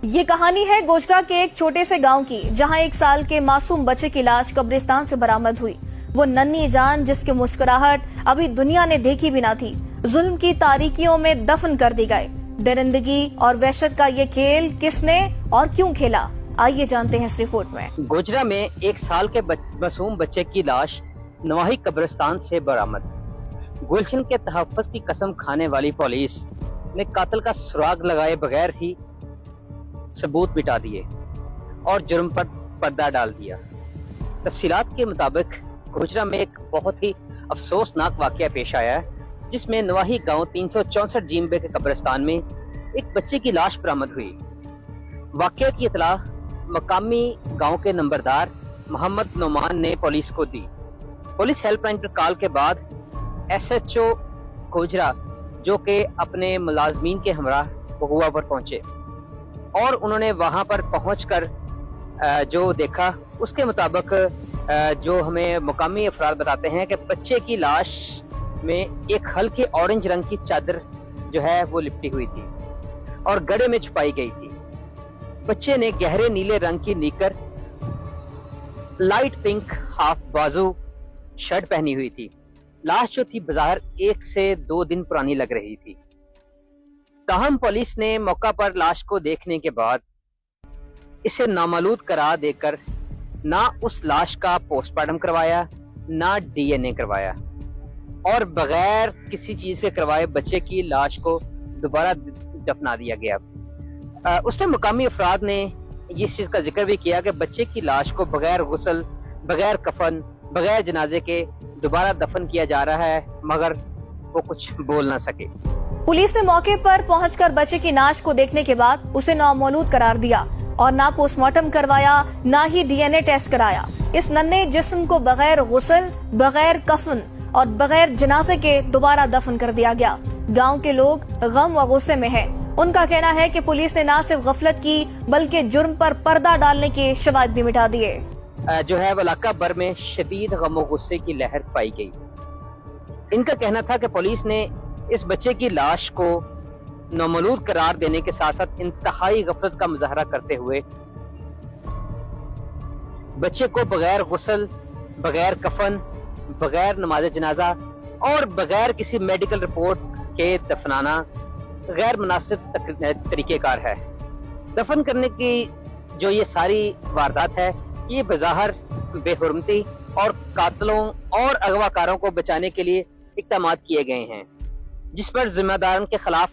ये कहानी है गोजरा के एक छोटे से गांव की, जहां 1 साल के मासूम बच्चे की लाश कब्रिस्तान से बरामद हुई। वो नन्ही जान जिसकी मुस्कुराहट अभी दुनिया ने देखी भी ना थी, जुल्म की तारीकियों में दफन कर दी गए। दरिंदगी और वहशत का ये खेल किसने और क्यों खेला, आइए जानते हैं इस रिपोर्ट में। गोजरा में 1 साल के मासूम बच्चे की लाश नवाही कब्रिस्तान से बरामद। गुलशन के तहफ़्फ़ुज़ की कसम खाने वाली पुलिस ने कातिल का सुराग लगाए बगैर ही सबूत मिटा दिए और जुर्म पर पर्दा डाल दिया। तफसीलात के मुताबिक गोजरा में एक बहुत ही अफसोसनाक वाकया पेश आया है, जिसमें नवाही गांव 364 जीमबे के कब्रिस्तान में एक बच्चे की लाश बरामद हुई। वाकया की इतला मकामी गांव के नंबरदार मोहम्मद नोमान ने पुलिस को दी। पुलिस हेल्पलाइन पर कॉल के बाद SHO गोजरा, जो कि अपने मुलाजमीन के हमरा बगुआ पर पहुंचे और उन्होंने वहां पर पहुंचकर जो देखा उसके मुताबिक जो हमें मुकामी अफराद बताते हैं कि बच्चे की लाश में एक हल्के ऑरेंज रंग की चादर जो है वो लिपटी हुई थी और गड्ढे में छुपाई गई थी। बच्चे ने गहरे नीले रंग की निकर, लाइट पिंक हाफ बाजू शर्ट पहनी हुई थी। लाश जो थी बाजार 1 से 2 दिन पुरानी लग रही थी। ताहम पुलिस ने मौका पर लाश को देखने के बाद इसे नामालूद करार देकर ना उस लाश का पोस्टमार्टम करवाया, ना DNA करवाया और बगैर किसी चीज से करवाए बच्चे की लाश को दोबारा दफना दिया गया। उसने मुकामी अफराद ने इस चीज का जिक्र भी किया कि बच्चे की लाश को बगैर गुस्ल, बगैर कफन, बगैर जनाजे के दोबारा दफन किया जा रहा है, मगर वो कुछ बोल ना सके। पुलिस ने मौके पर पहुंचकर बच्चे की लाश को देखने के बाद उसे नामौलूद करार दिया और ना पोस्टमार्टम करवाया, ना ही DNA टेस्ट कराया। इस नन्हे जिस्म को बगैर गुस्ल, बगैर कफन और बगैर जनाजे के दोबारा दफन कर दिया गया। गांव के लोग गम व गुस्से में हैं। उनका कहना है कि पुलिस ने ना सिर्फ गफलत की बल्कि जुर्म पर पर्दा डालने के शवाहिद भी मिटा दिए। जो है वो इलाका भर में शदीद गम व गुस्से की लहर पाई गई। इनका कहना था कि पुलिस ने इस बच्चे की लाश को नामौलूद करार देने के साथ साथ इंतहाई गफलत का मुजाहरा करते हुए बच्चे को बगैर गुस्ल, बगैर कफन, बगैर नमाज जनाजा और बगैर किसी मेडिकल रिपोर्ट के दफनाना गैर मुनासिब तरीकेकार है। दफन करने की जो ये सारी वारदात है, ये बज़ाहिर बेहुरमती और कातलों और अगवाकारों को बचाने के लिए इक़दामात किए गए हैं, जिस पर जिम्मेदारों के खिलाफ